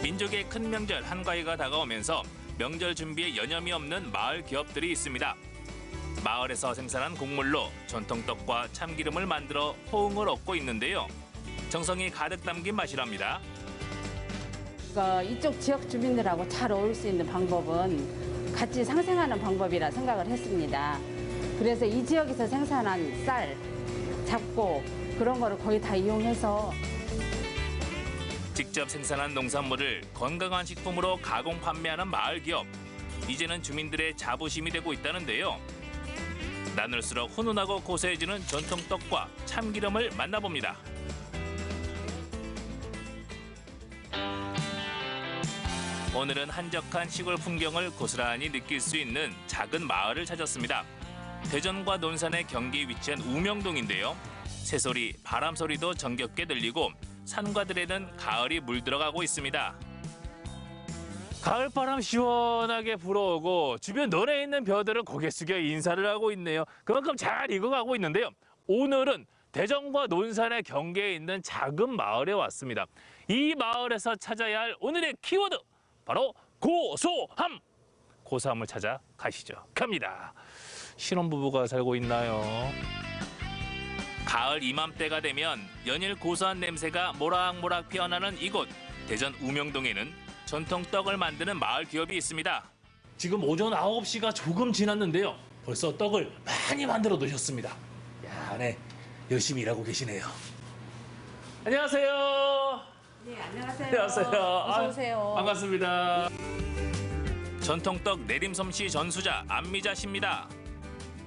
민족의 큰 명절 한가위가 다가오면서 명절 준비에 여념이 없는 마을 기업들이 있습니다. 마을에서 생산한 곡물로 전통떡과 참기름을 만들어 호응을 얻고 있는데요. 정성이 가득 담긴 맛이랍니다. 이쪽 지역 주민들하고 잘 어울릴 수 있는 방법은 같이 상생하는 방법이라 생각을 했습니다. 그래서 이 지역에서 생산한 쌀, 잡곡 그런 거를 거의 다 이용해서 직접 생산한 농산물을 건강한 식품으로 가공 판매하는 마을 기업. 이제는 주민들의 자부심이 되고 있다는데요. 나눌수록 훈훈하고 고소해지는 전통떡과 참기름을 만나봅니다. 오늘은 한적한 시골 풍경을 고스란히 느낄 수 있는 작은 마을을 찾았습니다. 대전과 논산의 경계에 위치한 우명동인데요. 새소리, 바람소리도 정겹게 들리고 산과들에는 가을이 물들어가고 있습니다. 가을바람 시원하게 불어오고 주변 논에 있는 벼들은 고개 숙여 인사를 하고 있네요. 그만큼 잘 익어가고 있는데요. 오늘은 대전과 논산의 경계에 있는 작은 마을에 왔습니다. 이 마을에서 찾아야 할 오늘의 키워드, 바로 고소함! 고소함을 찾아 가시죠. 갑니다. 신혼부부가 살고 있나요? 가을 이맘때가 되면 연일 고소한 냄새가 모락모락 피어나는 이곳, 대전 우명동에는 전통 떡을 만드는 마을 기업이 있습니다. 지금 오전 9시가 조금 지났는데요. 벌써 떡을 많이 만들어 놓으셨습니다. 야, 네, 열심히 일하고 계시네요. 안녕하세요. 네, 안녕하세요. 안녕하세요. 어서 오세요. 반갑습니다. 전통떡 내림솜씨 전수자 안미자 씨입니다.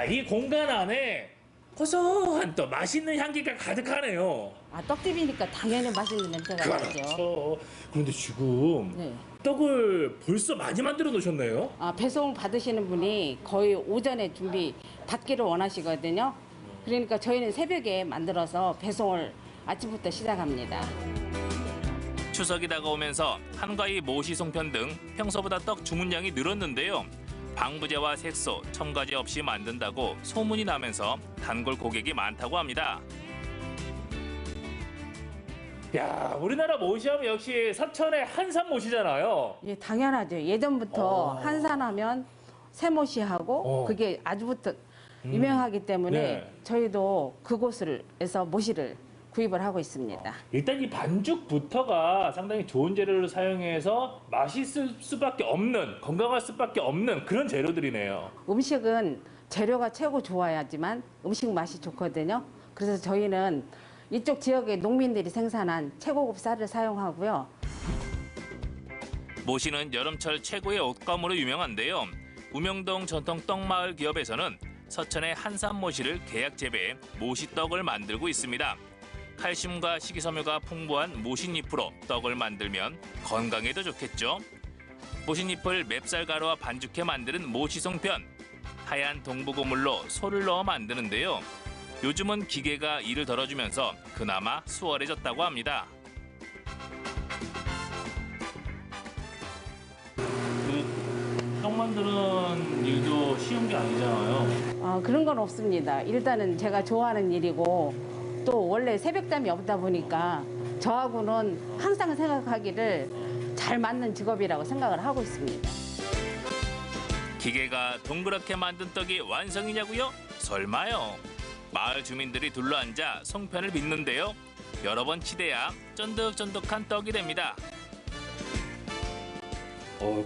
이 공간 안에 고소한 떡, 맛있는 향기가 가득하네요. 떡집이니까 당연히 맛있는 냄새가 나죠. 그렇죠. 그런데 지금 네. 떡을 벌써 많이 만들어 놓으셨네요. 배송 받으시는 분이 거의 오전에 준비 받기를 원하시거든요. 그러니까 저희는 새벽에 만들어서 배송을 아침부터 시작합니다. 추석이 다가오면서 한가위 모시 송편 등 평소보다 떡 주문량이 늘었는데요. 방부제와 색소, 첨가제 없이 만든다고 소문이 나면서 단골 고객이 많다고 합니다. 야, 우리나라 모시하면 역시 서천의 한산 모시잖아요. 예, 당연하죠. 예전부터 한산하면 새모시하고 그게 아주부터 유명하기 때문에 네. 저희도 그곳에서 모시를 구입을 하고 있습니다. 일단 이 반죽부터가 상당히 좋은 재료를 사용해서 맛있을 수밖에 없는, 건강할 수밖에 없는 그런 재료들이네요. 음식은 재료가 최고 좋아야지만 음식 맛이 좋거든요. 그래서 저희는 이쪽 지역의 농민들이 생산한 최고급 쌀을 사용하고요. 모시는 여름철 최고의 옷감으로 유명한데요. 우명동 전통 떡마을 기업에서는 서천의 한산 모시를 계약 재배해 모시떡을 만들고 있습니다. 칼슘과 식이섬유가 풍부한 모신잎으로 떡을 만들면 건강에도 좋겠죠. 모신잎을 맵쌀가루와 반죽해 만드는 모시송편. 하얀 동부고물로 소를 넣어 만드는데요. 요즘은 기계가 일을 덜어주면서 그나마 수월해졌다고 합니다. 떡 만드는 일도 쉬운 게 아니잖아요. 그런 건 없습니다. 일단은 제가 좋아하는 일이고 또 원래 새벽잠이 없다 보니까 저하고는 항상 생각하기를 잘 맞는 직업이라고 생각을 하고 있습니다. 기계가 동그랗게 만든 떡이 완성이냐고요? 설마요. 마을 주민들이 둘러앉아 송편을 빚는데요. 여러 번 치대야 쫀득쫀득한 떡이 됩니다.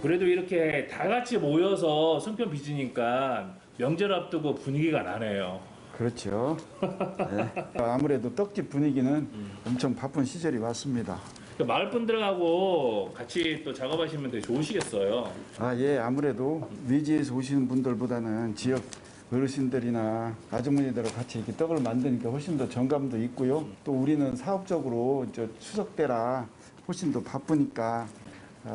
그래도 이렇게 다 같이 모여서 송편 빚으니까 명절 앞두고 분위기가 나네요. 그렇죠. 네. 아무래도 떡집 분위기는 엄청 바쁜 시절이 왔습니다. 마을 분들하고 같이 또 작업하시면 되게 좋으시겠어요. 예, 아무래도 외지에서 오시는 분들보다는 지역 어르신들이나 아주머니들하고 같이 이렇게 떡을 만드니까 훨씬 더 정감도 있고요. 또 우리는 사업적으로 추석 때라 훨씬 더 바쁘니까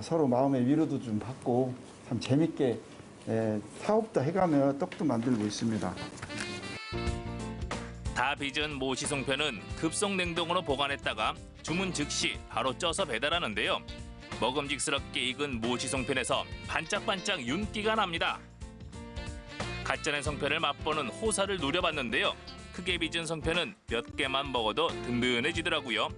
서로 마음의 위로도 좀 받고 참 재밌게 사업도 해가며 떡도 만들고 있습니다. 다 빚은 모시송편은 급속 냉동으로 보관했다가 주문 즉시 바로 쪄서 배달하는데요. 먹음직스럽게 익은 모시송편에서 반짝반짝 윤기가 납니다. 갓전의 송편을 맛보는 호사를 누려봤는데요. 크게 빚은 송편은 몇 개만 먹어도 든든해지더라고요.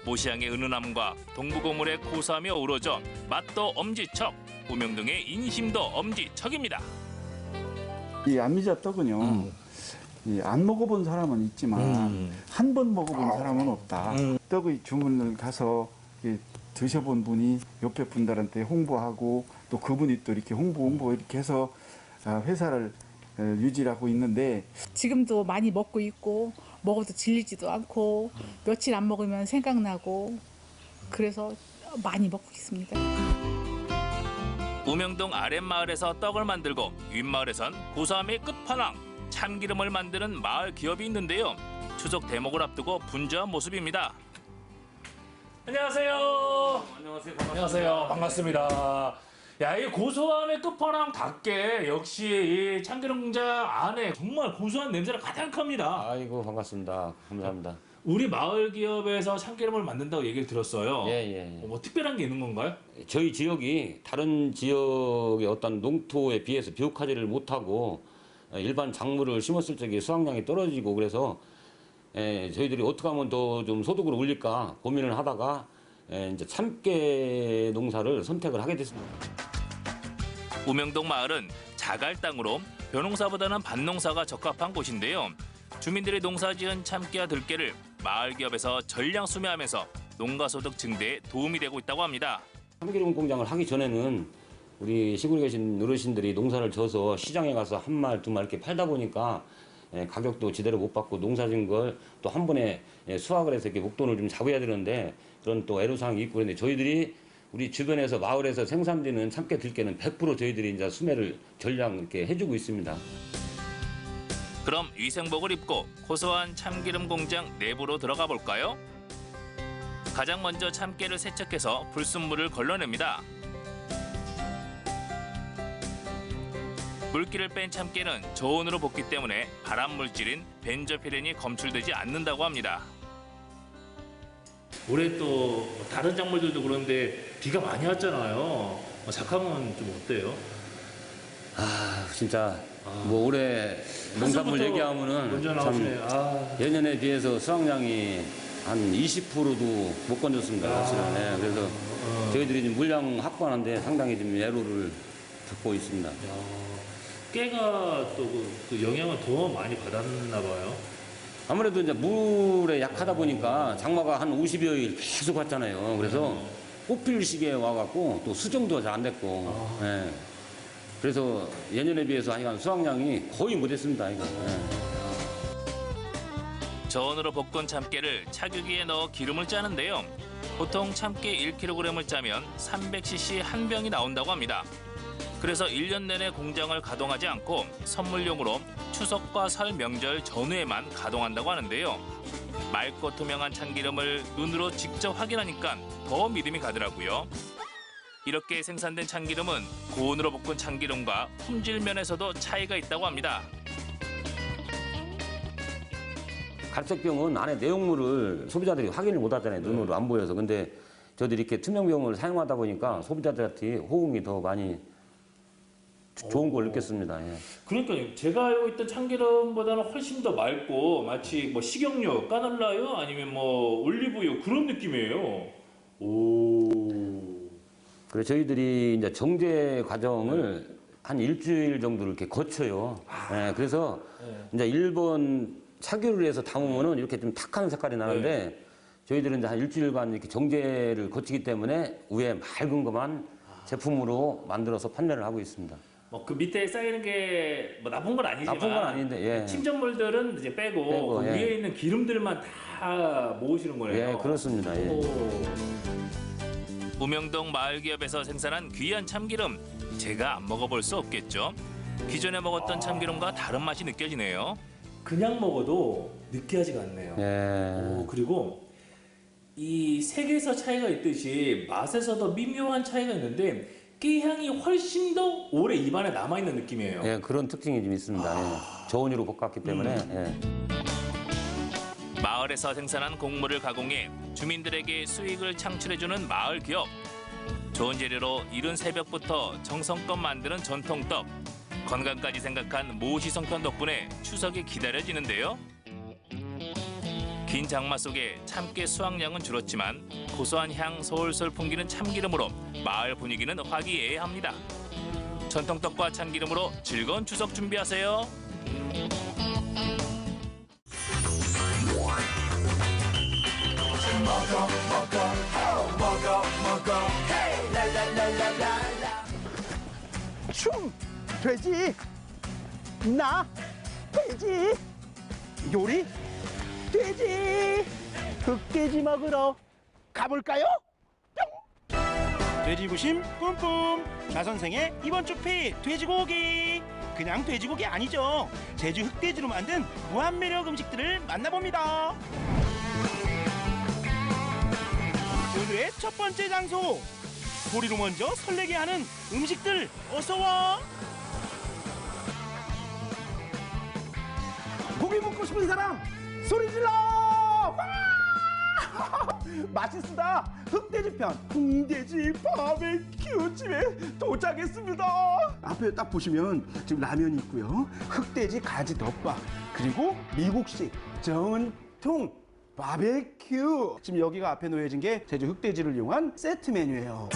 모시향의 은은함과 동부고물의 고소함이 어우러져 맛도 엄지척, 우명동의 인심도 엄지척입니다. 이 안미자 떡은요. 이 안 먹어본 사람은 있지만 한 번 먹어본 사람은 없다. 떡의 주문을 가서 이 드셔본 분이 옆에 분들한테 홍보하고 또 그분이 또 이렇게 홍보 이렇게 해서 회사를 유지하고 있는데 지금도 많이 먹고 있고 먹어도 질리지도 않고 며칠 안 먹으면 생각나고 그래서 많이 먹고 있습니다. 우명동 아랫마을에서 떡을 만들고 윗마을에선 고소함의 끝판왕 참기름을 만드는 마을 기업이 있는데요. 추석 대목을 앞두고 분주한 모습입니다. 안녕하세요. 안녕하세요. 반갑습니다. 야, 이 고소함의 끝판왕답게 역시 이 참기름 공장 안에 정말 고소한 냄새가 가득합니다. 아이고 반갑습니다. 감사합니다. 우리 마을 기업에서 참기름을 만든다고 얘기를 들었어요. 예. 뭐 특별한 게 있는 건가요? 저희 지역이 다른 지역의 어떤 농토에 비해서 비옥하지를 못하고 일반 작물을 심었을 적에 수확량이 떨어지고 그래서 저희들이 어떻게 하면 더 좀 소득을 올릴까 고민을 하다가 이제 참깨 농사를 선택을 하게 됐습니다. 우명동 마을은 자갈 땅으로 벼농사보다는 밭농사가 적합한 곳인데요. 주민들이 농사지은 참깨와 들깨를 마을 기업에서 전량 수매하면서 농가소득 증대에 도움이 되고 있다고 합니다. 참기름 공장을 하기 전에는 우리 시골에 계신 어르신들이 농사를 져서 시장에 가서 한 말, 두 말 이렇게 팔다 보니까 가격도 제대로 못 받고 농사진 걸 또 한 번에 수확을 해서 이렇게 목돈을 좀 잡아야 되는데 그런 또 애로사항이 있고 그런데 저희들이 우리 주변에서 마을에서 생산되는 참깨 들깨는 100% 저희들이 이제 수매를 전량 이렇게 해주고 있습니다. 그럼 위생복을 입고 고소한 참기름 공장 내부로 들어가 볼까요? 가장 먼저 참깨를 세척해서 불순물을 걸러냅니다. 물기를 뺀 참깨는 저온으로 볶기 때문에 발암 물질인 벤조피렌이 검출되지 않는다고 합니다. 올해 또 다른 작물들도 그런데 비가 많이 왔잖아요. 작황은 좀 어때요? 아 진짜 뭐 올해 농산물 먼저 얘기하면은 참 나오시네요. 예년에 비해서 수확량이 한 20%도 못 건졌습니다. 사실은. 네, 그래서 저희들이 지금 물량 확보하는데 상당히 지금 애로를 겪고 있습니다. 깨가 또 그 영향을 더 많이 받았나 봐요. 아무래도 이제 물에 약하다 보니까 장마가 한 50여일 계속 왔잖아요. 그래서 꽃필 시기에 와갖고 또 수정도 잘 안 됐고. 예. 그래서 예년에 비해서 하여간 수확량이 거의 못했습니다. 이거. 저온으로 볶은 참깨를 차규기에 넣어 기름을 짜는데요. 보통 참깨 1kg을 짜면 300cc 한 병이 나온다고 합니다. 그래서 1년 내내 공장을 가동하지 않고 선물용으로 추석과 설 명절 전후에만 가동한다고 하는데요. 맑고 투명한 참기름을 눈으로 직접 확인하니까 더 믿음이 가더라고요. 이렇게 생산된 참기름은 고온으로 볶은 참기름과 품질 면에서도 차이가 있다고 합니다. 갈색병은 안에 내용물을 소비자들이 확인을 못 하잖아요. 눈으로 안 보여서. 근데 저들이 이렇게 투명병을 사용하다 보니까 소비자들한테 호응이 더 많이 좋은 걸 느꼈습니다. 예. 그러니까요. 제가 알고 있던 참기름보다는 훨씬 더 맑고 마치 뭐 식용유, 까놀라유 아니면 뭐 올리브유 그런 느낌이에요. 오. 그래서 저희들이 이제 정제 과정을 한 일주일 정도를 이렇게 거쳐요. 예, 그래서 이제 일본 차교를 해서 담으면은 이렇게 좀 탁한 색깔이 나는데 저희들은 이제 한 일주일간 이렇게 정제를 거치기 때문에 위에 맑은 것만 제품으로 만들어서 판매를 하고 있습니다. 뭐 그 밑에 쌓이는 게 뭐 나쁜 건 아니지만 나쁜 건 아닌데, 예. 침전물들은 이제 빼고 그 예. 위에 있는 기름들만 다 모으시는 거네요. 예, 그렇습니다. 예. 우명동 마을기업에서 생산한 귀한 참기름, 제가 안 먹어볼 수 없겠죠? 기존에 먹었던 참기름과 다른 맛이 느껴지네요. 그냥 먹어도 느끼하지가 않네요. 예. 그리고 이 색에서 차이가 있듯이 맛에서도 미묘한 차이가 있는데 깨향이 훨씬 더 오래 입안에 남아있는 느낌이에요. 예, 그런 특징이 좀 있습니다. 예. 저온유로 볶았기 때문에. 예. 마을에서 생산한 곡물을 가공해 주민들에게 수익을 창출해주는 마을 기업. 좋은 재료로 이른 새벽부터 정성껏 만드는 전통떡. 건강까지 생각한 모시성편 덕분에 추석이 기다려지는데요. 긴 장마 속에 참깨 수확량은 줄었지만 고소한 향 솔솔 풍기는 참기름으로 마을 분위기는 화기애애합니다. 전통떡과 참기름으로 즐거운 추석 준비하세요. 춤 돼지 나 돼지 요리 돼지 흑돼지 먹으러 가볼까요? 돼지부심 뿜뿜 좌선생의 이번 주 페이 돼지고기. 그냥 돼지고기 아니죠. 제주 흑돼지로 만든 무한매력 음식들을 만나봅니다. 오늘의 첫 번째 장소, 소리로 먼저 설레게 하는 음식들 어서와. 고기 먹고 싶은 사람 소리 질러. 와! 맛있다. 흑돼지편 흑돼지 바베큐 집에 도착했습니다. 앞에 딱 보시면 지금 라면이 있고요, 흑돼지 가지 덮밥, 그리고 미국식 전통 바베큐. 지금 여기가 앞에 놓여진 게 제주 흑돼지를 이용한 세트 메뉴예요.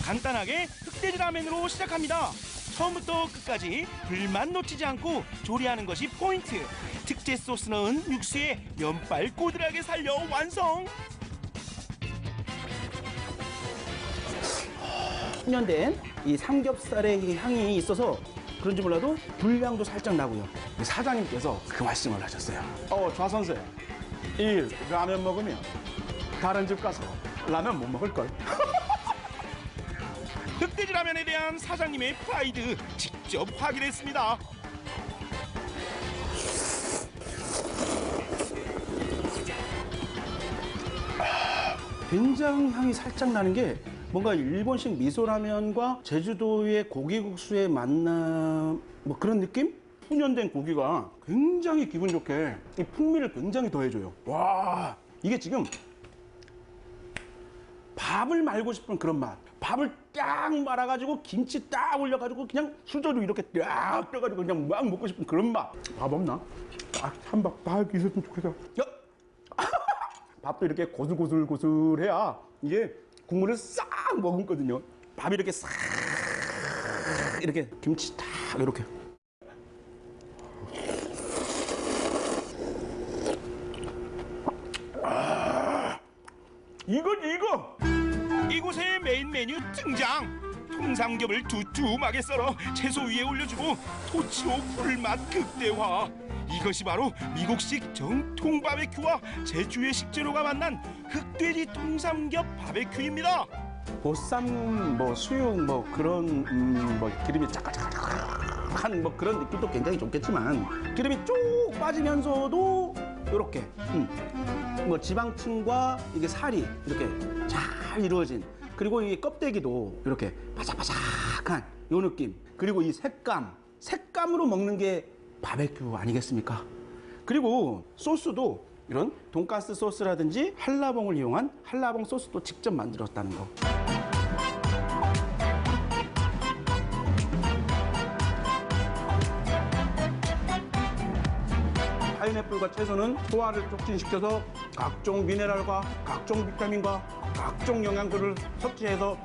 간단하게 흑돼지 라면으로 시작합니다. 처음부터 끝까지 불만 놓치지 않고 조리하는 것이 포인트. 특제 소스 넣은 육수에 면발 꼬들하게 살려 완성. 숙련된 이 삼겹살의 향이 있어서 그런지 몰라도 불량도 살짝 나고요. 사장님께서 그 말씀을 하셨어요. 좌선생, 이 라면 먹으면 다른 집 가서 라면 못 먹을걸. 흑돼지 라면에 대한 사장님의 프라이드 직접 확인했습니다. 된장 향이 살짝 나는 게 뭔가 일본식 미소라면과 제주도의 고기국수의 만남, 뭐 그런 느낌? 훈연된 고기가 굉장히 기분 좋게 이 풍미를 굉장히 더해줘요. 와, 이게 지금 밥을 말고 싶은 그런 맛. 밥을 딱 말아가지고 김치 딱 올려가지고 그냥 수저로 이렇게 딱 떠가지고 그냥 막 먹고 싶은 그런 맛. 밥 없나? 딱 한밥 있었으면 좋겠어. 밥도 이렇게 고슬고슬고슬해야 이게 국물을 싹 머금거든요. 밥이 이렇게 싹 이렇게 김치 딱 이렇게. 이거지 이거. 이곳의 메인 메뉴 등장. 통삼겹을 두툼하게 썰어 채소 위에 올려주고 토치로 불맛 극대화. 이것이 바로 미국식 정통 바베큐와 제주의 식재료가 만난 흑돼지 통삼겹 바베큐입니다. 보쌈, 뭐 수육, 뭐 그런 뭐 기름이 짜까짜까한 뭐 그런 느낌도 굉장히 좋겠지만 기름이 쭉 빠지면서도 이렇게 뭐 지방층과 이게 살이 이렇게 잘 이루어진, 그리고 이 껍데기도 이렇게 바삭바삭한 요 느낌, 그리고 이 색감으로 먹는 게 바베큐 아니겠습니까? 그리고 소스도 이런 돈가스 소스라든지 한라봉을 이용한 한라봉 소스도 직접 만들었다는 거. 파인애플과 채소는 소화를 촉진시켜서 각종 미네랄과 각종 비타민과 각종 영양소를 섭취해서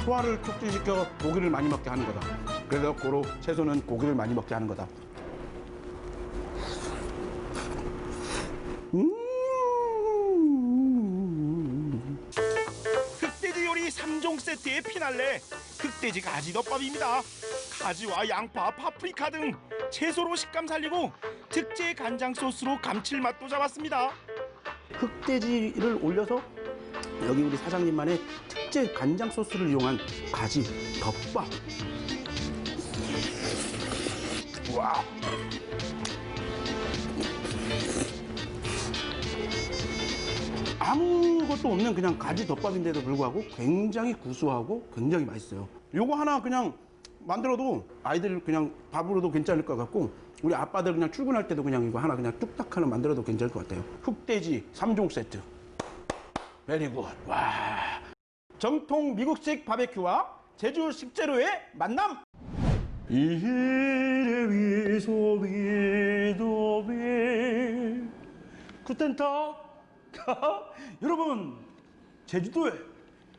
소화를 촉진시켜 고기를 많이 먹게 하는 거다. 그래서 고로 채소는 고기를 많이 먹게 하는 거다. 흑돼지 요리 3종 세트의 피날레, 흑돼지 가지덮밥입니다. 가지와 양파, 파프리카 등 채소로 식감 살리고 특제 간장 소스로 감칠맛도 잡았습니다. 흑돼지를 올려서 여기 우리 사장님만의 특제 간장 소스를 이용한 가지덮밥. 와. 아무것도 없는 그냥 가지덮밥인데도 불구하고 굉장히 구수하고 굉장히 맛있어요. 요거 하나 그냥 만들어도 아이들 그냥 밥으로도 괜찮을 것 같고, 우리 아빠들 그냥 출근할 때도 그냥 이거 하나 그냥 뚝딱 하나 만들어도 괜찮을 것 같아요. 흑돼지 3종 세트. 베리 굿. 와. 정통 미국식 바베큐와 제주 식재료의 만남. 이래 위소비도비. 그 구텐탁. 여러분, 제주도에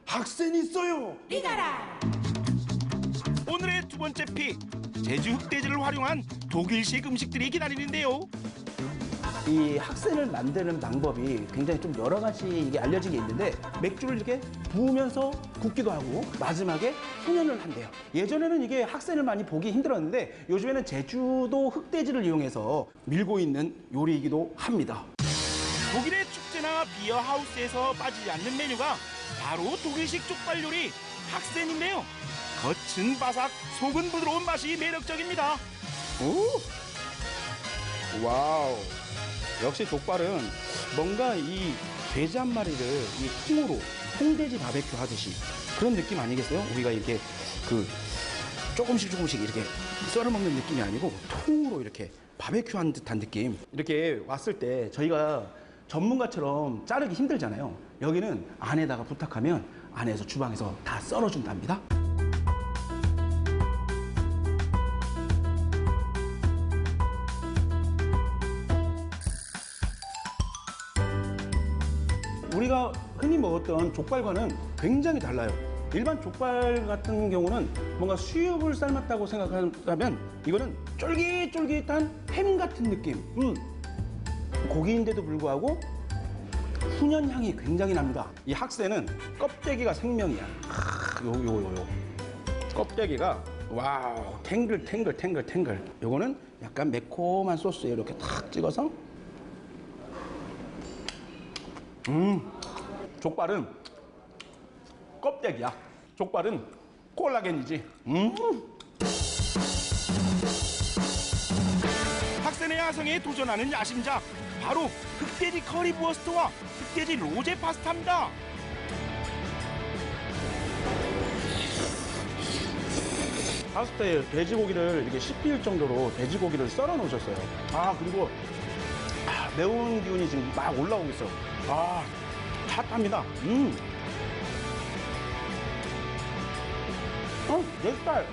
학생이 있어요. 오늘의 두 번째 픽, 제주 흑돼지를 활용한 독일식 음식들이 기다리는데요. 이 학생을 만드는 방법이 굉장히 좀 여러 가지 이게 알려진 게 있는데 맥주를 이렇게 부으면서 굽기도 하고 마지막에 훈연을 한대요. 예전에는 이게 학생을 많이 보기 힘들었는데 요즘에는 제주도 흑돼지를 이용해서 밀고 있는 요리이기도 합니다. 독일의 축제나 비어 하우스에서 빠지지 않는 메뉴가 바로 독일식 족발 요리 학센인데요. 겉은 바삭, 속은 부드러운 맛이 매력적입니다. 오! 와우. 역시 족발은 뭔가 이 돼지 한 마리를 이 통으로 통돼지 바베큐 하듯이 그런 느낌 아니겠어요? 우리가 이렇게 조금씩 이렇게 썰어 먹는 느낌이 아니고 통으로 이렇게 바베큐 한 듯한 느낌. 이렇게 왔을 때 저희가 전문가처럼 자르기 힘들잖아요. 여기는 안에다가 부탁하면 안에서 주방에서 다 썰어준답니다. 우리가 흔히 먹었던 족발과는 굉장히 달라요. 일반 족발 같은 경우는 뭔가 수육을 삶았다고 생각하면 이거는 쫄깃쫄깃한 햄 같은 느낌. 고기인데도 불구하고 훈연 향이 굉장히 납니다. 이 학새는 껍데기가 생명이야. 요 껍데기가 와우 탱글. 요거는 약간 매콤한 소스에 이렇게 탁 찍어서 족발은 껍데기야. 족발은 콜라겐이지. 학센의 야성에 도전하는 야심작, 바로 흑돼지 커리부어스트와 흑돼지 로제 파스타입니다. 파스타에 돼지고기를 이렇게 씹힐 정도로 돼지고기를 썰어 놓으셨어요. 그리고 매운 기운이 지금 막 올라오고 있어. 핫합니다. 내 스타일.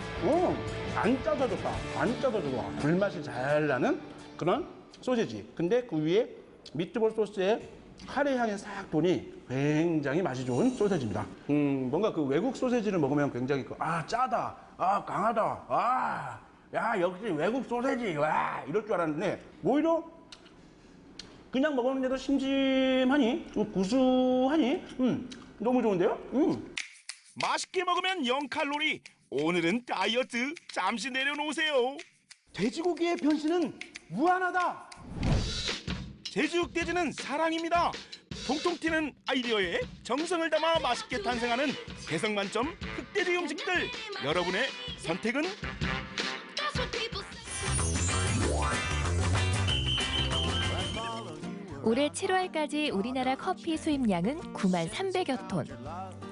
안 짜져 좋다. 안 짜져 좋아. 불맛이 잘 나는 그런 소세지. 근데 그 위에 미트볼 소스에 카레 향이 싹 도니 굉장히 맛이 좋은 소세지입니다. 뭔가 그 외국 소세지를 먹으면 굉장히 짜다. 강하다. 야, 역시 외국 소세지. 와, 이럴 줄 알았는데 오히려 그냥 먹었는데도 심심하니, 좀 구수하니, 너무 좋은데요? 맛있게 먹으면 0칼로리. 오늘은 다이어트 잠시 내려놓으세요. 돼지고기의 변신은 무한하다. 제주 흑돼지는 사랑입니다. 통통 튀는 아이디어에 정성을 담아 맛있게 탄생하는 개성 만점 흑돼지 음식들. 여러분의 선택은? 올해 7월까지 우리나라 커피 수입량은 9만 300여 톤.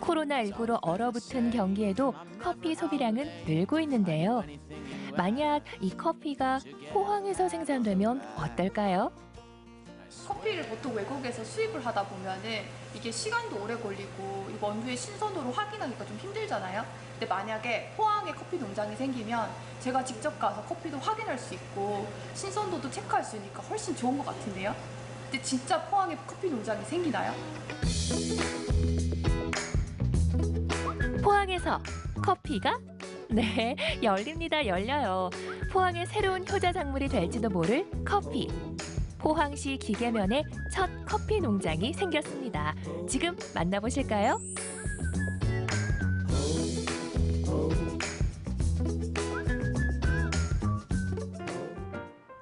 코로나19로 얼어붙은 경기에도 커피 소비량은 늘고 있는데요. 만약 이 커피가 포항에서 생산되면 어떨까요? 커피를 보통 외국에서 수입을 하다 보면은 이게 시간도 오래 걸리고 이 원두의 신선도를 확인하기가 좀 힘들잖아요. 근데 만약에 포항에 커피 농장이 생기면 제가 직접 가서 커피도 확인할 수 있고 신선도도 체크할 수 있으니까 훨씬 좋은 것 같은데요. 근데 진짜 포항에 커피 농장이 생기나요? 포항에서 커피가? 네, 열려요. 포항의 새로운 효자 작물이 될지도 모를 커피. 포항시 기계면에 첫 커피 농장이 생겼습니다. 지금 만나보실까요?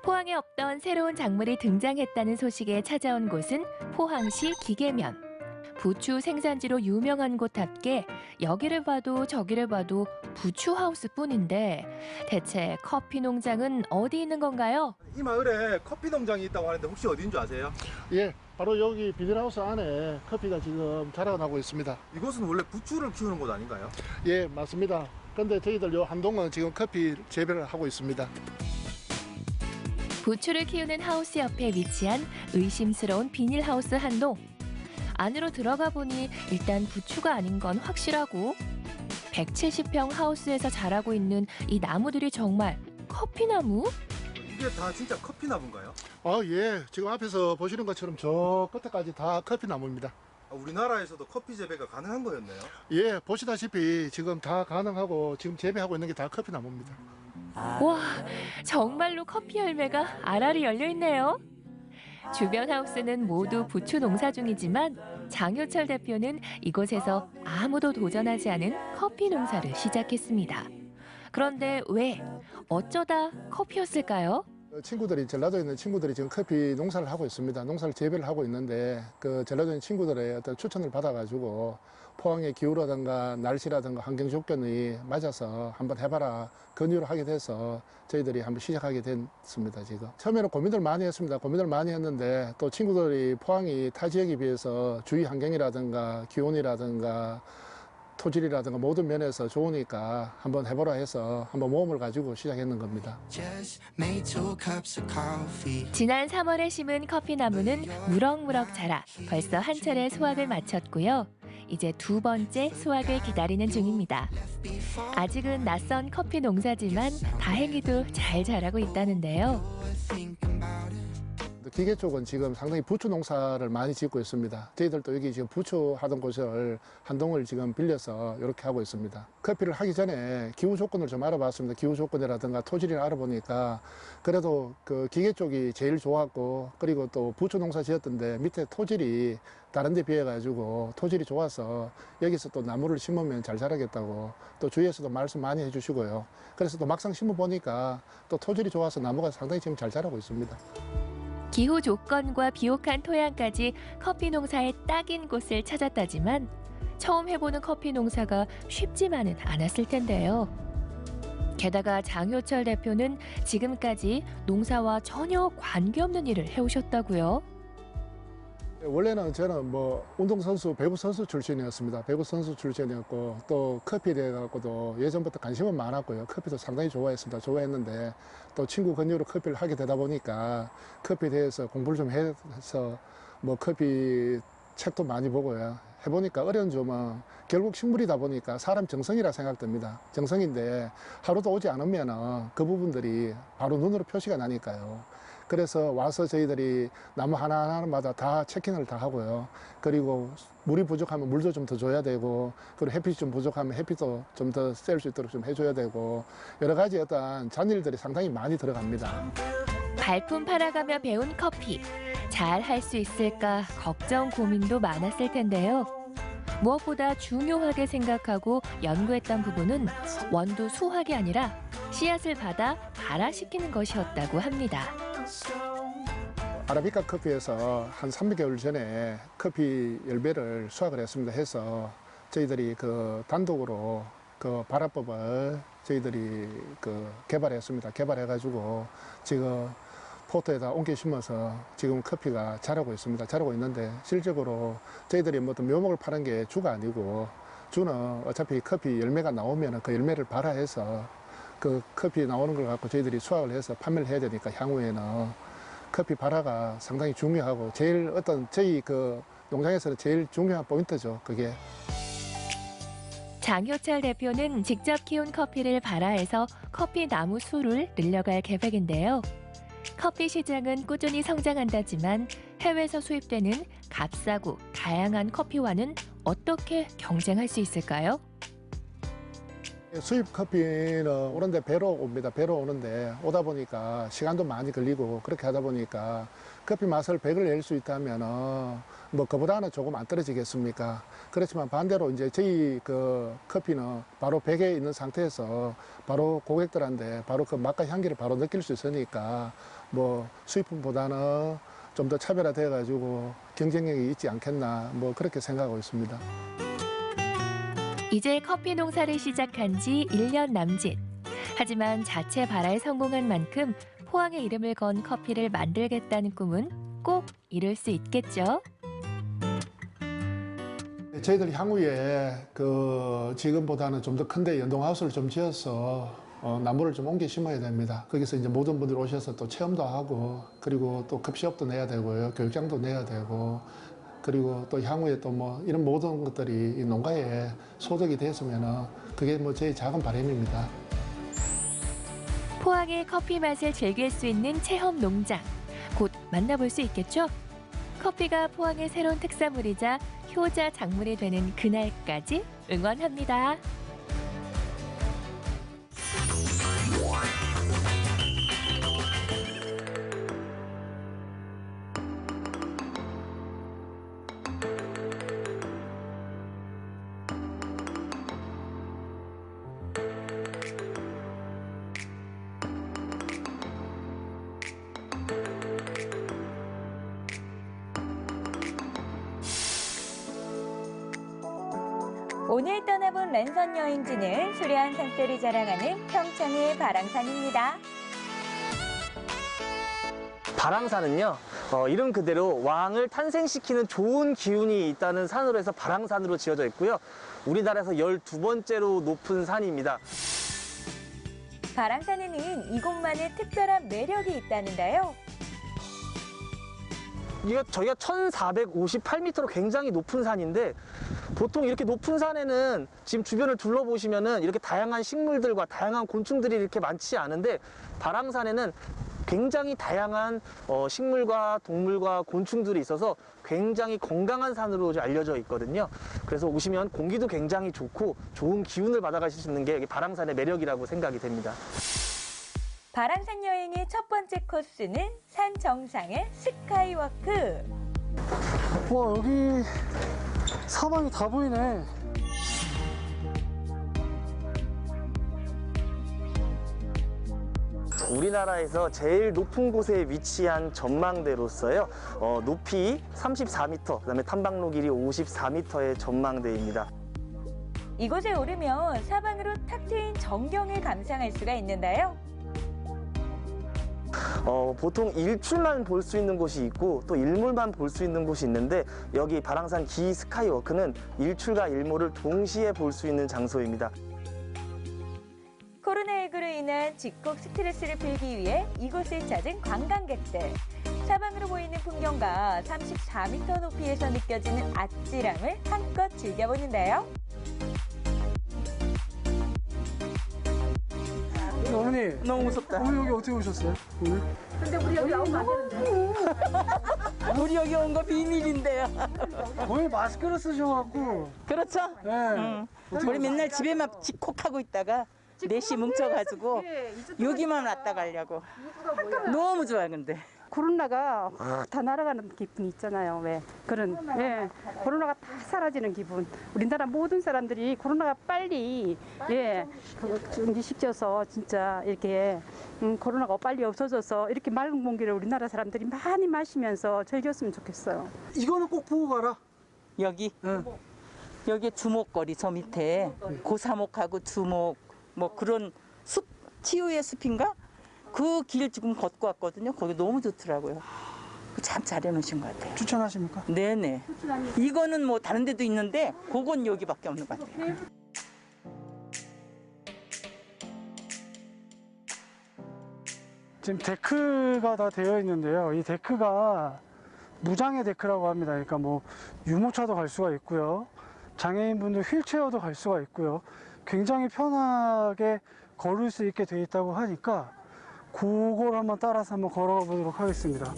포항에 없던 새로운 작물이 등장했다는 소식에 찾아온 곳은 포항시 기계면. 부추 생산지로 유명한 곳답게 여기를 봐도 저기를 봐도 부추 하우스뿐인데 대체 커피 농장은 어디 있는 건가요? 이 마을에 커피 농장이 있다고 하는데 혹시 어디인 줄 아세요? 예, 바로 여기 비닐하우스 안에 커피가 지금 자라나고 있습니다. 이곳은 원래 부추를 키우는 곳 아닌가요? 예, 맞습니다. 근데 저희들 요 한동은 지금 커피 재배를 하고 있습니다. 부추를 키우는 하우스 옆에 위치한 의심스러운 비닐하우스 한동. 안으로 들어가 보니 일단 부추가 아닌 건 확실하고 170평 하우스에서 자라고 있는 이 나무들이 정말 커피나무? 이게 다 진짜 커피 나무인가요? 예. 지금 앞에서 보시는 것처럼 저 끝에까지 다 커피 나무입니다. 우리나라에서도 커피 재배가 가능한 거였네요. 예, 보시다시피 지금 다 가능하고 지금 재배하고 있는 게 다 커피 나무입니다. 와, 정말로 커피 열매가 알알이 열려 있네요. 주변 하우스는 모두 부추 농사 중이지만 장효철 대표는 이곳에서 아무도 도전하지 않은 커피 농사를 시작했습니다. 그런데 왜? 어쩌다 커피였을까요? 친구들이 전라도에 있는 친구들이 지금 커피 농사를 하고 있습니다. 농사를 재배를 하고 있는데 그 전라도에 있는 친구들의 어떤 추천을 받아가지고 포항의 기후라든가 날씨라든가 환경 조건이 맞아서 한번 해봐라 권유를 하게 돼서 저희들이 한번 시작하게 됐습니다. 지금 처음에는 고민들 많이 했습니다. 고민을 많이 했는데 또 친구들이 포항이 타 지역에 비해서 주위 환경이라든가 기온이라든가 토질이라든가 모든 면에서 좋으니까 한번 해보라 해서 한번 모험을 가지고 시작했는 겁니다. 지난 3월에 심은 커피나무는 무럭무럭 자라 벌써 한 차례 수확을 마쳤고요. 이제 두 번째 수확을 기다리는 중입니다. 아직은 낯선 커피 농사지만 다행히도 잘 자라고 있다는데요. 기계 쪽은 지금 상당히 부추 농사를 많이 짓고 있습니다. 저희들도 여기 지금 부추 하던 곳을 한 동을 지금 빌려서 이렇게 하고 있습니다. 커피를 하기 전에 기후 조건을 좀 알아봤습니다. 기후 조건이라든가 토질을 알아보니까 그래도 그 기계 쪽이 제일 좋았고 그리고 또 부추 농사 지었던데 밑에 토질이 다른 데 비해 가지고 토질이 좋아서 여기서 또 나무를 심으면 잘 자라겠다고 또 주위에서도 말씀 많이 해주시고요. 그래서 또 막상 심어 보니까 또 토질이 좋아서 나무가 상당히 지금 잘 자라고 있습니다. 기후 조건과 비옥한 토양까지 커피 농사에 딱인 곳을 찾았다지만 처음 해보는 커피 농사가 쉽지만은 않았을 텐데요. 게다가 장효철 대표는 지금까지 농사와 전혀 관계없는 일을 해오셨다고요. 원래는 저는 뭐 운동선수, 배구선수 출신이었습니다. 배구선수 출신이었고 또 커피에 대해 갖고도 예전부터 관심은 많았고요. 커피도 상당히 좋아했습니다. 좋아했는데 또 친구 권유로 커피를 하게 되다 보니까 커피에 대해서 공부를 좀 해서 뭐 커피 책도 많이 보고요. 해보니까 어려운 점은 결국 식물이다 보니까 사람 정성이라 생각됩니다. 정성인데 하루도 오지 않으면 그 부분들이 바로 눈으로 표시가 나니까요. 그래서 와서 저희들이 나무 하나하나마다 다 체킹을 다 하고요. 그리고 물이 부족하면 물도 좀 더 줘야 되고, 그리고 햇빛이 좀 부족하면 햇빛도 좀 더 쐴 수 있도록 좀 해줘야 되고, 여러 가지 어떤 잔일들이 상당히 많이 들어갑니다. 발품 팔아가며 배운 커피. 잘 할 수 있을까 걱정 고민도 많았을 텐데요. 무엇보다 중요하게 생각하고 연구했던 부분은 원두 수확이 아니라 씨앗을 받아 발화시키는 것이었다고 합니다. 아라비카 커피에서 한 300개월 전에 커피 열매를 수확을 했습니다. 해서 저희들이 그 단독으로 그 발화법을 저희들이 그 개발했습니다. 개발해가지고 지금 포트에다 옮겨 심어서 지금 커피가 자라고 있습니다. 자라고 있는데 실적으로 저희들이 뭐 어떤 묘목을 파는 게 주가 아니고 주는 어차피 커피 열매가 나오면 그 열매를 발화해서 그 커피 나오는 걸 갖고 저희들이 수확을 해서 판매를 해야 되니까 향후에는 커피 발화가 상당히 중요하고 제일 어떤 저희 그 농장에서는 제일 중요한 포인트죠. 그게. 장효철 대표는 직접 키운 커피를 발화해서 커피 나무 수를 늘려갈 계획인데요. 커피 시장은 꾸준히 성장한다지만 해외에서 수입되는 값싸고 다양한 커피와는 어떻게 경쟁할 수 있을까요? 수입 커피는 오는데 배로 옵니다. 배로 오는데 오다 보니까 시간도 많이 걸리고 그렇게 하다 보니까 커피 맛을 100을 낼 수 있다면 뭐 그보다는 조금 안 떨어지겠습니까? 그렇지만 반대로 이제 저희 그 커피는 바로 100에 있는 상태에서 바로 고객들한테 바로 그 맛과 향기를 바로 느낄 수 있으니까 뭐 수입품보다는 좀 더 차별화돼 가지고 경쟁력이 있지 않겠나 뭐 그렇게 생각하고 있습니다. 이제 커피 농사를 시작한 지 1년 남짓. 하지만 자체 발화에 성공한 만큼 포항의 이름을 건 커피를 만들겠다는 꿈은 꼭 이룰 수 있겠죠. 저희들 향후에 그 지금보다는 좀 더 큰데 연동하우스를 좀 지어서 나무를 좀 옮겨 심어야 됩니다. 거기서 이제 모든 분들이 오셔서 또 체험도 하고 그리고 또 급시업도 내야 되고요. 교육장도 내야 되고 그리고 또 향후에 또 뭐 이런 모든 것들이 이 농가에 소득이 됐으면은 그게 뭐 저희 작은 바람입니다. 포항의 커피 맛을 즐길 수 있는 체험 농장. 곧 만나볼 수 있겠죠? 커피가 포항의 새로운 특산물이자 효자 작물이 되는 그날까지 응원합니다. 오늘 떠나본 랜선 여행지는 수려한 산세를 자랑하는 평창의 바랑산입니다. 바랑산은요, 이름 그대로 왕을 탄생시키는 좋은 기운이 있다는 산으로 해서 바랑산으로 지어져 있고요. 우리나라에서 12번째로 높은 산입니다. 바랑산에는 이곳만의 특별한 매력이 있다는데요. 저희가 1458m로 굉장히 높은 산인데, 보통 이렇게 높은 산에는 지금 주변을 둘러보시면은 이렇게 다양한 식물들과 다양한 곤충들이 이렇게 많지 않은데, 바랑산에는 굉장히 다양한 식물과 동물과 곤충들이 있어서 굉장히 건강한 산으로 알려져 있거든요. 그래서 오시면 공기도 굉장히 좋고 좋은 기운을 받아가실 수 있는 게 여기 바랑산의 매력이라고 생각이 됩니다. 바랑산 여행의 첫 번째 코스는 산 정상의 스카이워크. 와, 여기 사방이 다 보이네. 우리나라에서 제일 높은 곳에 위치한 전망대로서요. 높이 34m, 그다음에 탐방로 길이 54m의 전망대입니다. 이곳에 오르면 사방으로 탁 트인 전경을 감상할 수가 있는데요. 보통 일출만 볼 수 있는 곳이 있고 또 일몰만 볼 수 있는 곳이 있는데, 여기 바랑산 기 스카이워크는 일출과 일몰을 동시에 볼 수 있는 장소입니다. 코로나19로 인한 집콕 스트레스를 풀기 위해 이곳을 찾은 관광객들. 사방으로 보이는 풍경과 34m 높이에서 느껴지는 아찔함을 한껏 즐겨보는데요. 어머니, 너무 무섭다. 어머니 여기 어떻게 오셨어요? 오늘? 근데 우리 여기 나오면 안 되는데. 우리 여기 온 거 비밀인데요. 어머니 마스크를 쓰셔갖고. 그렇죠? 네. 우리 맨날 집에만 집콕하고 있다가 넷이 뭉쳐가지고 여기만 왔다 가려고. 너무 좋아 근데. 코로나가 다 날아가는 기분이 있잖아요. 왜 그런 코로나가 다 사라지는 기분. 우리나라 모든 사람들이 코로나가 빨리 정지시켜서 진짜 이렇게 코로나가 빨리 없어져서 이렇게 맑은 공기를 우리나라 사람들이 많이 마시면서 즐겼으면 좋겠어요. 이거는 꼭 보고 가라. 여기 여기 두목거리 저 밑에 고사목하고 두목 뭐 그런 숲 치유의 숲인가? 그 길 지금 걷고 왔거든요. 거기 너무 좋더라고요. 참 잘 해놓으신 것 같아요. 추천하십니까? 네네. 이거는 뭐 다른 데도 있는데 그건 여기밖에 없는 것 같아요. 지금 데크가 다 되어 있는데요. 이 데크가 무장애 데크라고 합니다. 그러니까 뭐 유모차도 갈 수가 있고요. 장애인분들 휠체어도 갈 수가 있고요. 굉장히 편하게 걸을 수 있게 되어 있다고 하니까 그걸 한번 따라서 한번 걸어가 보도록 하겠습니다.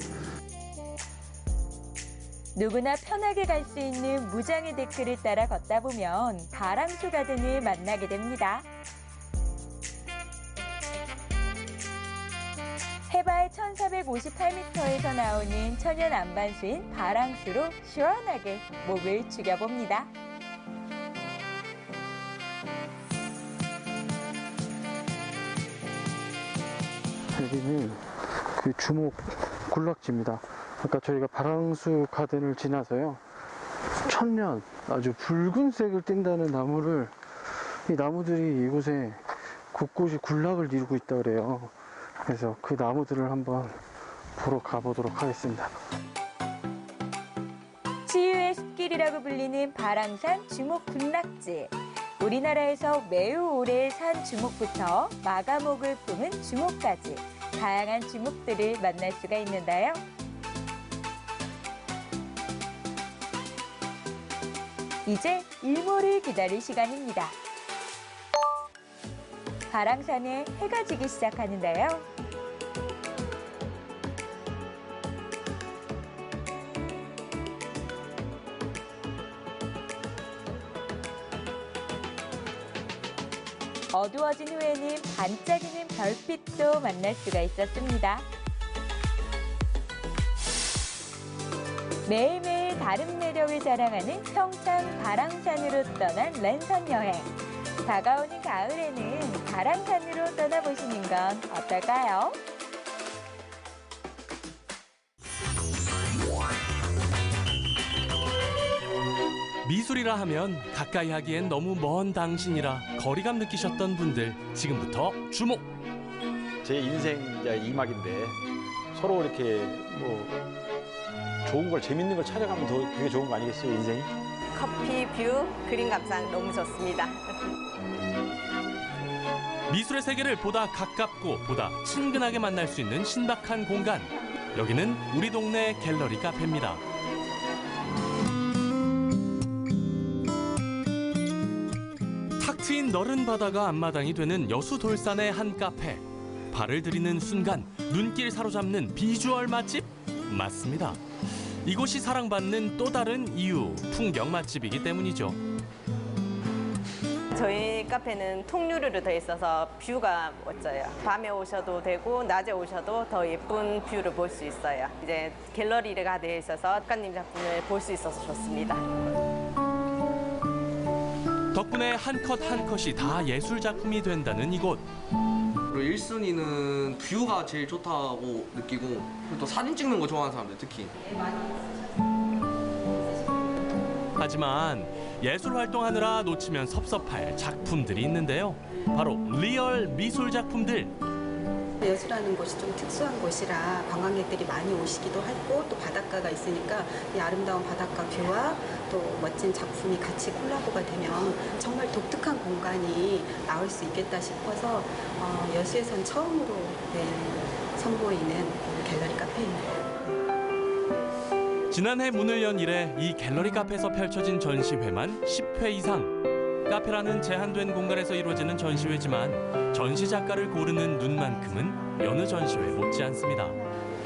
누구나 편하게 갈 수 있는 무장애 데크를 따라 걷다 보면 바랑수 가든을 만나게 됩니다. 해발 1458m에서 나오는 천연 안반수인 바랑수로 시원하게 목을 죽여봅니다. 여기는 그 주목 군락지입니다. 아까 저희가 바랑수 가든을 지나서요, 천년 아주 붉은색을 띈다는 나무를, 이 나무들이 이곳에 곳곳이 군락을 이루고 있다 그래요. 그래서 그 나무들을 한번 보러 가보도록 하겠습니다. 치유의 숲길이라고 불리는 바랑산 주목 군락지. 우리나라에서 매우 오래 산 주목부터 마가목을 품은 주목까지 다양한 주목들을 만날 수가 있는데요. 이제 일몰을 기다릴 시간입니다. 바랑산에 해가 지기 시작하는데요. 어두워진 후에는 반짝이는 별빛도 만날 수가 있었습니다. 매일매일 다른 매력을 자랑하는 평창 바랑산으로 떠난 랜선 여행. 다가오는 가을에는 바랑산으로 떠나보시는 건 어떨까요? 미술이라 하면 가까이 하기엔 너무 먼 당신이라 거리감 느끼셨던 분들 지금부터 주목! 제 인생 이제 2막인데 서로 이렇게 뭐 좋은 걸 재밌는 걸 찾아가면 더 그게 좋은 거 아니겠어요, 인생이? 커피, 뷰, 그림 감상 너무 좋습니다. 미술의 세계를 보다 가깝고 보다 친근하게 만날 수 있는 신박한 공간. 여기는 우리 동네 갤러리 카페입니다. 탁 트인 너른 바다가 앞마당이 되는 여수돌산의 한 카페. 발을 들이는 순간 눈길 사로잡는 비주얼 맛집? 맞습니다. 이곳이 사랑받는 또 다른 이유, 풍경 맛집이기 때문이죠. 저희 카페는 통유리로 되어 있어서 뷰가 멋져요. 밤에 오셔도 되고 낮에 오셔도 더 예쁜 뷰를 볼 수 있어요. 이제 갤러리가 되어 있어서 작가님 작품을 볼 수 있어서 좋습니다. 덕분에 한 컷 한 컷이 다 예술 작품이 된다는 이곳. 그리고 1순위는 뷰가 제일 좋다고 느끼고 그리고 또 사진 찍는 거 좋아하는 사람들 특히. 하지만 예술 활동하느라 놓치면 섭섭할 작품들이 있는데요. 바로 리얼 미술 작품들. 여수라는 곳이 좀 특수한 곳이라 관광객들이 많이 오시기도 하고 또 바닷가가 있으니까 이 아름다운 바닷가 뷰와 또 멋진 작품이 같이 콜라보가 되면 정말 독특한 공간이 나올 수 있겠다 싶어서 여수에선 처음으로 선보이는 갤러리 카페입니다. 지난해 문을 연 이래 이 갤러리 카페에서 펼쳐진 전시회만 10회 이상. 카페라는 제한된 공간에서 이루어지는 전시회지만 전시 작가를 고르는 눈만큼은 여느 전시회 못지않습니다.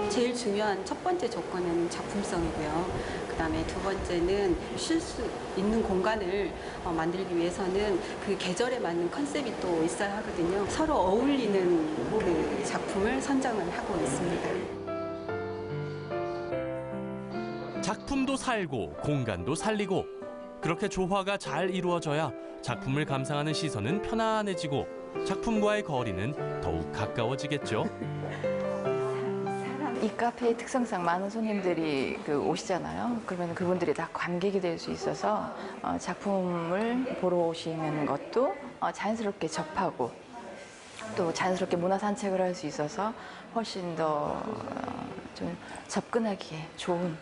제일 중요한 첫 번째 조건은 작품성이고요. 그다음에 두 번째는 쉴 수 있는 공간을 만들기 위해서는 그 계절에 맞는 컨셉이 또 있어야 하거든요. 서로 어울리는 그 작품을 선정을 하고 있습니다. 작품도 살고 공간도 살리고 그렇게 조화가 잘 이루어져야 작품을 감상하는 시선은 편안해지고 작품과의 거리는 더욱 가까워지겠죠. 이 카페의 특성상 많은 손님들이 오시잖아요. 그러면 그분들이 다 관객이 될 수 있어서 작품을 보러 오시는 것도 자연스럽게 접하고 또 자연스럽게 문화 산책을 할 수 있어서 훨씬 더 좀 접근하기에 좋은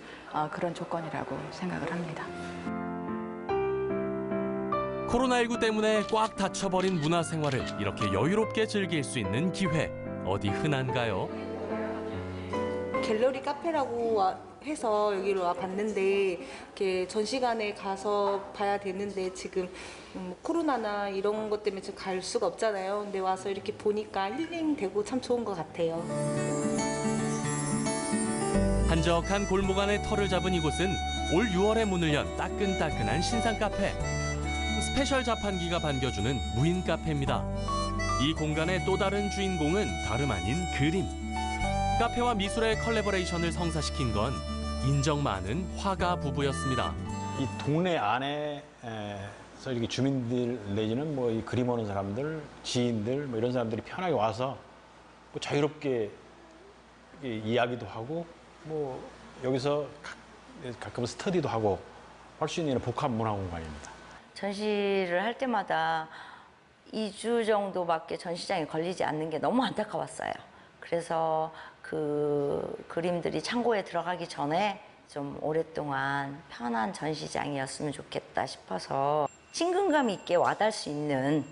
그런 조건이라고 생각을 합니다. 코로나19 때문에 꽉 닫혀버린 문화생활을 이렇게 여유롭게 즐길 수 있는 기회, 어디 흔한가요? 갤러리 카페라고 해서 여기로 와봤는데 이렇게 전시관에 가서 봐야 되는데 지금 코로나나 이런 것 때문에 지금 갈 수가 없잖아요. 근데 와서 이렇게 보니까 힐링되고 참 좋은 것 같아요. 한적한 골목 안에 터를 잡은 이곳은 올 6월에 문을 연 따끈따끈한 신상 카페. 스페셜 자판기가 반겨주는 무인 카페입니다. 이 공간의 또 다른 주인공은 다름 아닌 그림. 카페와 미술의 컬래버레이션을 성사시킨 건 인정 많은 화가 부부였습니다. 이 동네 안에서 이렇게 주민들 내지는 뭐 이 그림 오는 사람들, 지인들 뭐 이런 사람들이 편하게 와서 뭐 자유롭게 이야기도 하고 뭐 여기서 가끔 스터디도 하고 할 수 있는 복합 문화 공간입니다. 전시를 할 때마다 2주 정도밖에 전시장에 걸리지 않는 게 너무 안타까웠어요. 그래서 그 그림들이 창고에 들어가기 전에 좀 오랫동안 편한 전시장이었으면 좋겠다 싶어서 친근감 있게 와닿을 수 있는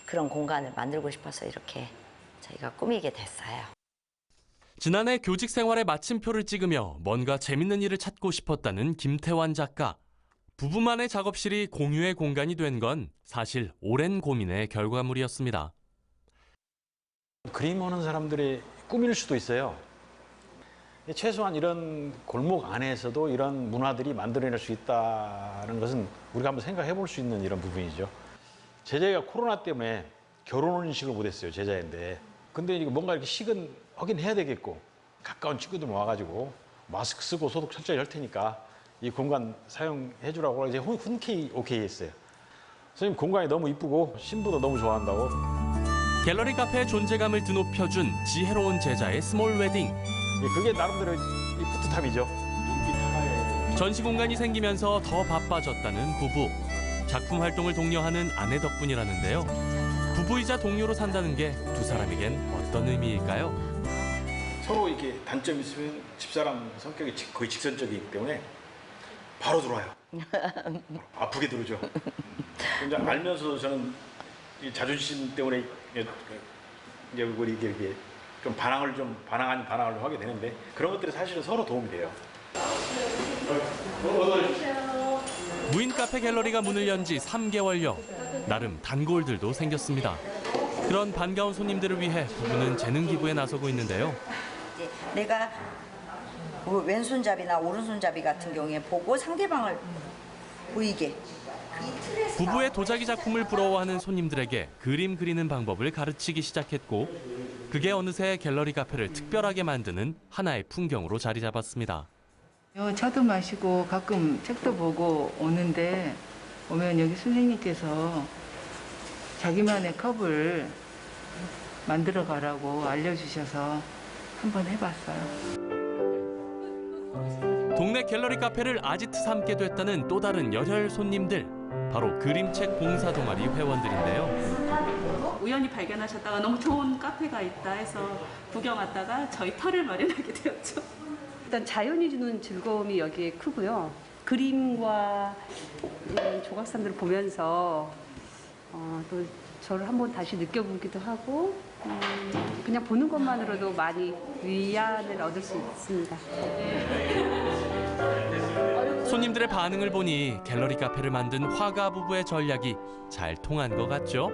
그런 공간을 만들고 싶어서 이렇게 저희가 꾸미게 됐어요. 지난해 교직 생활에 마침표를 찍으며 뭔가 재밌는 일을 찾고 싶었다는 김태환 작가. 부부만의 작업실이 공유의 공간이 된 건 사실 오랜 고민의 결과물이었습니다. 그림 오는 사람들의 꿈일 수도 있어요. 최소한 이런 골목 안에서도 이런 문화들이 만들어낼 수 있다는 것은 우리가 한번 생각해 볼 수 있는 이런 부분이죠. 제자가 코로나 때문에 결혼식을 못했어요, 제자인데. 근데 이거 뭔가 이렇게 식은 하긴 해야 되겠고, 가까운 친구들 모아가지고 마스크 쓰고 소독 철저히 할 테니까 이 공간 사용해 주라고 이제 흔쾌히 오케이 했어요. 선생님 공간이 너무 이쁘고 신부도 너무 좋아한다고. 갤러리 카페의 존재감을 드높여준 지혜로운 제자의 스몰 웨딩. 그게 나름대로 이 뿌듯함이죠. 전시 공간이 생기면서 더 바빠졌다는 부부. 작품 활동을 독려하는 아내 덕분이라는데요. 부부이자 동료로 산다는 게 두 사람에겐 어떤 의미일까요? 서로 이렇게 단점이 있으면 집사람 성격이 거의 직선적이기 때문에 바로 들어와요. 아프게 들어오죠. 근데 알면서도 저는 이 자존심 때문에 이제 이렇게 좀 반항 반항을 하게 되는데 그런 것들이 사실은 서로 도움이 돼요. 무인 카페 갤러리가 문을 연 지 3개월여. 나름 단골들도 생겼습니다. 그런 반가운 손님들을 위해 부부는 재능 기부에 나서고 있는데요. 이제 내가 왼손잡이나 오른손잡이 같은 경우에 보고 상대방을 보이게. 부부의 도자기 작품을 부러워하는 손님들에게 그림 그리는 방법을 가르치기 시작했고 그게 어느새 갤러리 카페를 특별하게 만드는 하나의 풍경으로 자리 잡았습니다. 차도 마시고 가끔 책도 보고 오는데 오면 여기 선생님께서 자기만의 컵을 만들어 가라고 알려주셔서 한번 해봤어요. 동네 갤러리 카페를 아지트 삼게 됐다는 또 다른 열혈 손님들. 바로 그림책 봉사 동아리 회원들인데요. 우연히 발견하셨다가 너무 좋은 카페가 있다 해서 구경 왔다가 저희 터를 마련하게 되었죠. 일단 자연이 주는 즐거움이 여기에 크고요. 그림과 조각상들을 보면서 또 저를 한번 다시 느껴보기도 하고 그냥 보는 것만으로도 많이 위안을 얻을 수 있습니다. 손님들의 반응을 보니 갤러리 카페를 만든 화가 부부의 전략이 잘 통한 것 같죠?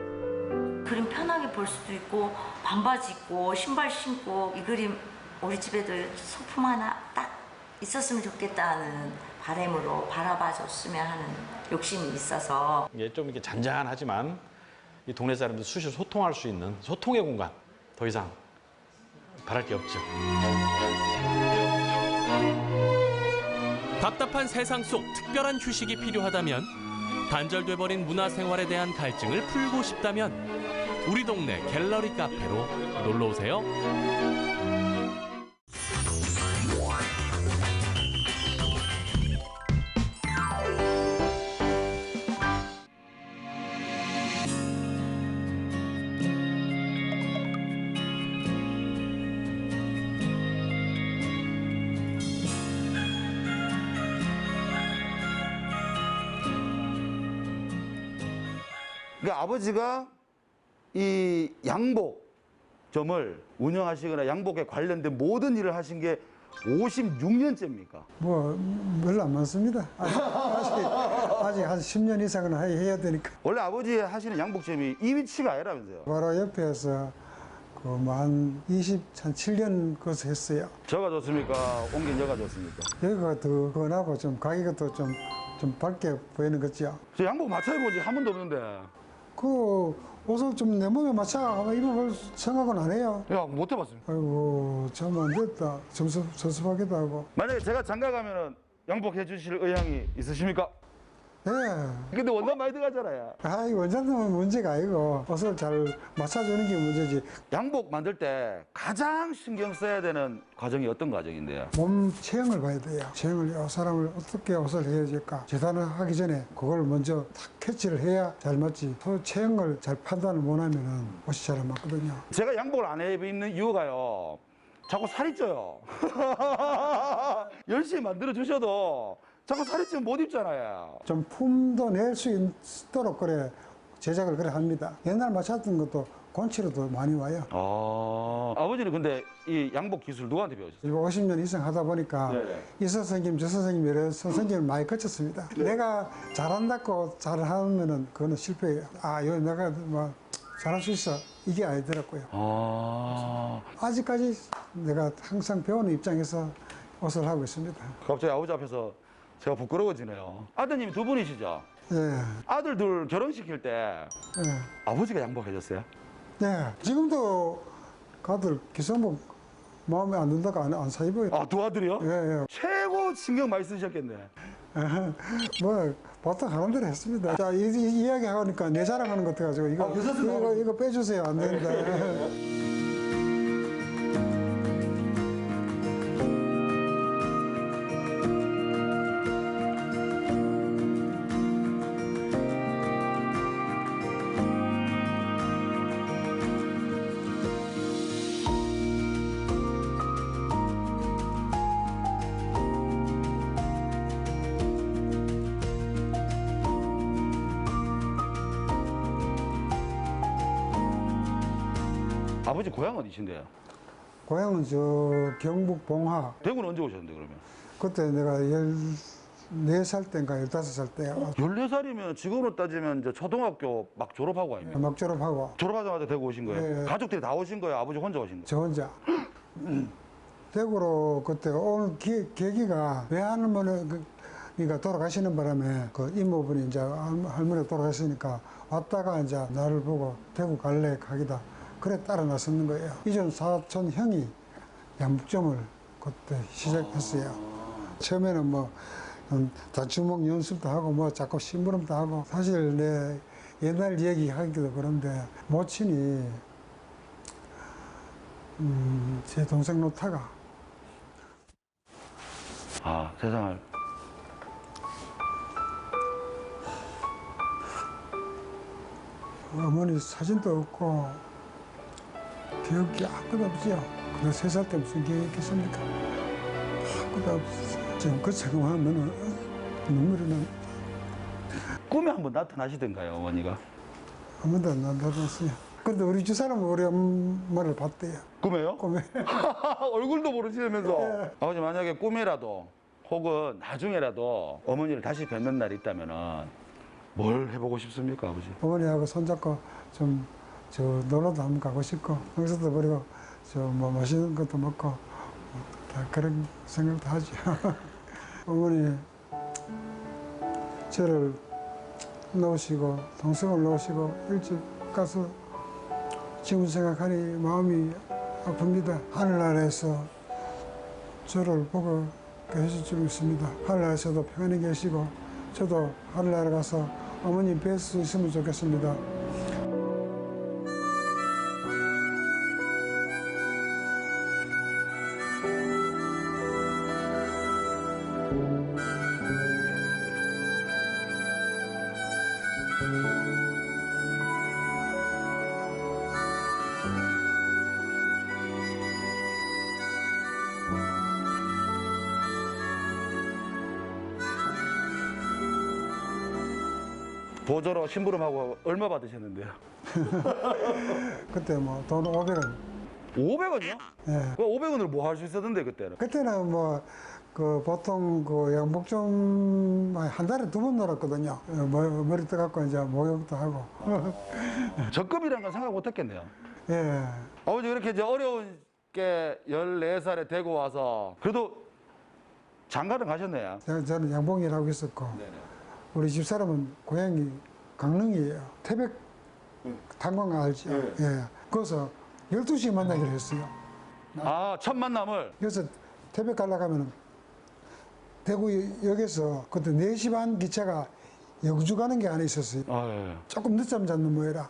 그림 편하게 볼 수도 있고 반바지 입고 신발 신고 이 그림 우리 집에도 소품 하나 딱 있었으면 좋겠다는 바람으로 바라봐 줬으면 하는 욕심이 있어서 이게 좀 이렇게 잔잔하지만 이 동네 사람들 수시로 소통할 수 있는 소통의 공간 더 이상 바랄 게 없죠. 답답한 세상 속 특별한 휴식이 필요하다면 단절돼버린 문화생활에 대한 갈증을 풀고 싶다면 우리 동네 갤러리 카페로 놀러오세요. 그러니까 아버지가 이 양복점을 운영하시거나 양복에 관련된 모든 일을 하신 게 56년째입니까? 뭐 별로 안 많습니다. 아직 한 10년 이상은 해야 되니까. 원래 아버지 하시는 양복점이 이 위치가 아니라면서요? 바로 옆에서 한 27년 거기서 했어요. 저가 좋습니까? 옮긴 여가 좋습니까? 여기가 더 건하고 좀 가게가 더 좀 밝게 보이는 거죠. 저 양복 맞춰 입은 지 한 번도 없는데. 그 옷을 좀 내 몸에 맞춰 한번 입어볼 생각은 안 해요. 야, 못 해봤습니다. 아이고 참 안 됐다. 섭섭하기도 하고. 만약에 제가 장가 가면은 양복 해주실 의향이 있으십니까? 네. 근데 원단 많이 들어가잖아요. 아이 원장님은 문제가 아니고 옷을 잘 맞춰주는 게 문제지. 양복 만들 때 가장 신경 써야 되는 과정이 어떤 과정인데요? 몸 체형을 봐야 돼요. 체형을 이 사람을 어떻게 옷을 해야 될까. 재단을 하기 전에 그걸 먼저 탁 캐치를 해야 잘 맞지. 또 체형을 잘 판단을 못하면은 옷이 잘 안 맞거든요. 제가 양복을 안 입는 이유가요. 자꾸 살이 쪄요. 열심히 만들어 주셔도 자꾸 살이 찌면 못 입잖아요. 좀 품도 낼 수 있도록 그래 제작을 그래 합니다. 옛날 맞췄던 것도 곤치로도 많이 와요. 아버지는 근데 이 양복 기술 누구한테 배우셨어요? 50년 이상 하다 보니까 이 선생님 저 선생님 이런 선생님을 많이 거쳤습니다. 내가 잘한다고 잘하면은 그거는 실패예요. 요 내가 뭐 잘할 수 있어. 이게 아니더라고요. 아. 아직까지 내가 항상 배우는 입장에서 옷을 하고 있습니다. 갑자기 아버지 앞에서 제가 부끄러워지네요. 아드님이 두 분이시죠? 예. 아들 둘 결혼시킬 때 예. 아버지가 양보해줬어요? 네. 지금도 가들 기성복 마음에 안 든다고 안 사 입어요. 아, 두 아들이요? 예, 예. 최고 신경 많이 쓰셨겠네. 뭐 보통 하는 대로 했습니다. 자, 이 이야기 하니까 내 자랑하는 것 같아가지고 이거 빼주세요. 안 된다. 아버지 고향 어디신데요? 고향은 저 경북 봉화. 대구는 언제 오셨는데 그러면? 그때 내가 14살 때인가 15살 때 14살이면 지금으로 따지면 이제 초등학교 막 졸업하고 아닙니까? 막 졸업하고 졸업하자마자 대구 오신 거예요? 예. 가족들이 다 오신 거예요? 아버지 혼자 오신 거예요? 저 혼자 대구로 그때 온 계기가 외할머니가 돌아가시는 바람에 그 이모분이 이제 할머니가 돌아가시니까 왔다가 이제 나를 보고 대구 갈래 가기다 그래 따라 나섰는 거예요. 이전 사촌 형이 양복점을 그때 시작했어요. 처음에는 뭐 자주목 연습도 하고 뭐 자꾸 심부름도 하고 사실 내 옛날 얘기하기도 그런데 모친이 제 동생 노타가 세상을 어머니 사진도 없고 기억이 아무것도 없죠. 근데 3살 때 무슨 기억이 있겠습니까? 아무것도 없어요. 지금 그 생각하면 눈물이 나. 꿈에 한번 나타나시던가요, 어머니가? 한 번도 안 나타났어요. 근데 우리 집 사람은 우리 엄마를 봤대요. 꿈에요? 꿈에. 얼굴도 모르시면서. 네. 아버지 만약에 꿈에라도 혹은 나중에라도 어머니를 다시 뵙는 날이 있다면은 뭘 해보고 싶습니까, 아버지? 어머니하고 손잡고 좀 저 놀러도 한번 가고 싶고 여기서도 버리고 저 뭐 맛있는 것도 먹고 다 그런 생각도 하죠. 어머니 저를 놓으시고 동생을 놓으시고 일찍 가서 지금 생각하니 마음이 아픕니다. 하늘나라에서 저를 보고 계실 줄 믿습니다. 하늘나라에서도 평안히 계시고 저도 하늘나라 가서 어머니 뵐 수 있으면 좋겠습니다. 보조로 심부름하고 얼마 받으셨는데요? 그때 뭐 돈 500원. 500원이요? 예. 그 500원을 뭐 할 수 있었는데 그때는? 그때는 뭐 그 보통 그 양복점 한 달에 2번 놀았거든요. 머리 떠갖고 이제 목욕도 하고. 적금이라는 건 생각 못 했겠네요. 예. 아버지 이렇게 이제 어려운 게 14살에 되고 와서 그래도 장가를 가셨네요. 저는 양봉이를 하고 있었고 우리 집사람은 고향이 강릉이에요. 태백 탄광 알죠? 예. 거기서 12시에 만나기로 했어요. 첫 만남을? 그래서 태백 가려고 하면 대구역에서 그때 4시 반 기차가 영주 가는 게 안에 있었어요. 조금 늦잠 잤는 모여라.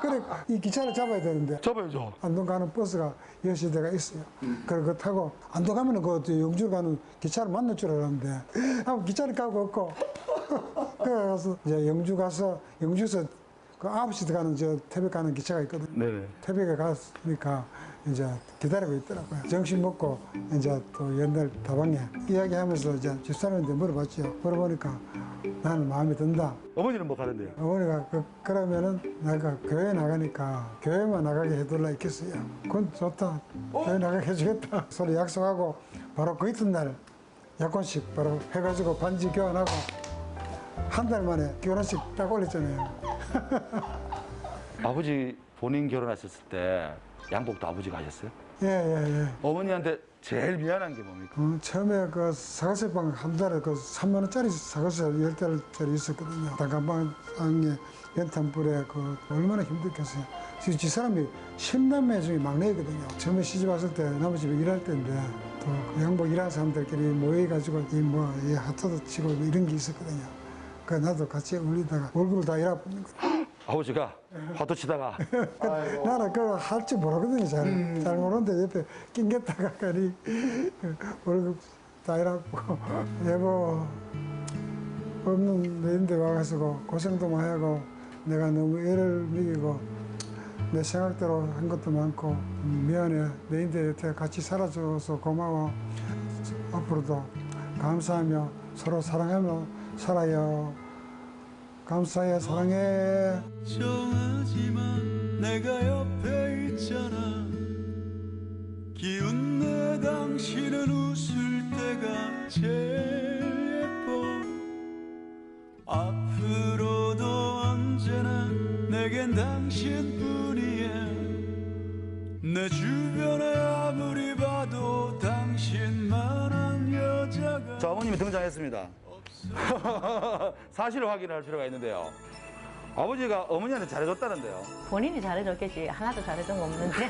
그래, 이 기차를 잡아야 되는데. 잡아야죠. 안동 가는 버스가 10시대가 있어요. 그래, 그거 타고 안동 가면은 그 영주 가는 기차를 만날 줄 알았는데, 한번 기차를 가고 없고. 그래서 이제 영주 가서, 영주에서 그 9시 가는 태백 가는 기차가 있거든요. 네네. 태백에 갔으니까 이제 기다리고 있더라고요. 점심 먹고 이제 또 옛날 다방에 이야기하면서 이제 집사람한테 물어봤죠. 물어보니까 나는 마음에 든다. 어머니는 뭐 가는데요? 어머니가 그러면은 내가 교회 나가니까 교회만 나가게 해둘라 했겠어요. 그건 좋다. 교회 나가게 해주겠다. 서로 약속하고 바로 그 이튿날 약혼식 바로 해가지고 반지 교환하고 한 달 만에 결혼식 딱 올렸잖아요. 아버지 본인 결혼하셨을 때 양복도 아버지가 하셨어요? 예. 어머니한테 제일 미안한 게 뭡니까? 처음에 그 사과세방 한 달에 그 3만 원짜리 사과세 10달짜리 있었거든요. 단감방에 연탄불에 그 얼마나 힘들겠어요. 지 사람이 10남매 중에 막내거든요. 처음에 시집 왔을 때 남의 집에 일할 때인데 또 그 양복 일하는 사람들끼리 모여가지고 이 하트도 치고 이런 게 있었거든요. 그 나도 같이 어울리다가 월급을 다 잃어버린 거예요. 아버지가 화도 치다가 나는 그거 할 줄 모르거든요. 잘 모르는데 옆에 낑겼다가 가니 월급 다 잃어버리고 여보 없는 내인데 와가지고 고생도 많이 하고 내가 너무 애를 먹이고 내 생각대로 한 것도 많고 미안해. 내인데 여태 같이 살아줘서 고마워. 앞으로도 감사하며 서로 사랑하며 살아요. 감사해, 사랑해. 정하지만 내가 옆에 있잖아. 기운 내 당신은 웃을 때가 제일 예뻐. 앞으로도 언제나 내겐 당신뿐이야. 내 주변에 아무리 봐도 당신만한 여자가. 자, 어머님이 등장했습니다. 사실을 확인할 필요가 있는데요. 아버지가 어머니한테 잘해줬다는데요. 본인이 잘해줬겠지. 하나도 잘해준 거 없는데.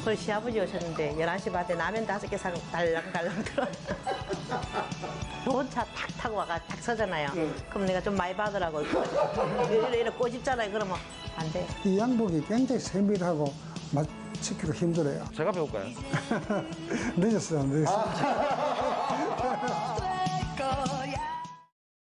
그 시아버지 오셨는데 11시 반에 라면 5개 사고 달랑달랑 들어. 좋은 차 탁 타고 와가 탁 서잖아요. 그럼 내가 좀 많이 받으라고. 이래 꼬집잖아요. 그러면 안 돼. 이 양복이 굉장히 세밀하고 맞추기가 힘들어요. 제가 배울까요? 늦었어요.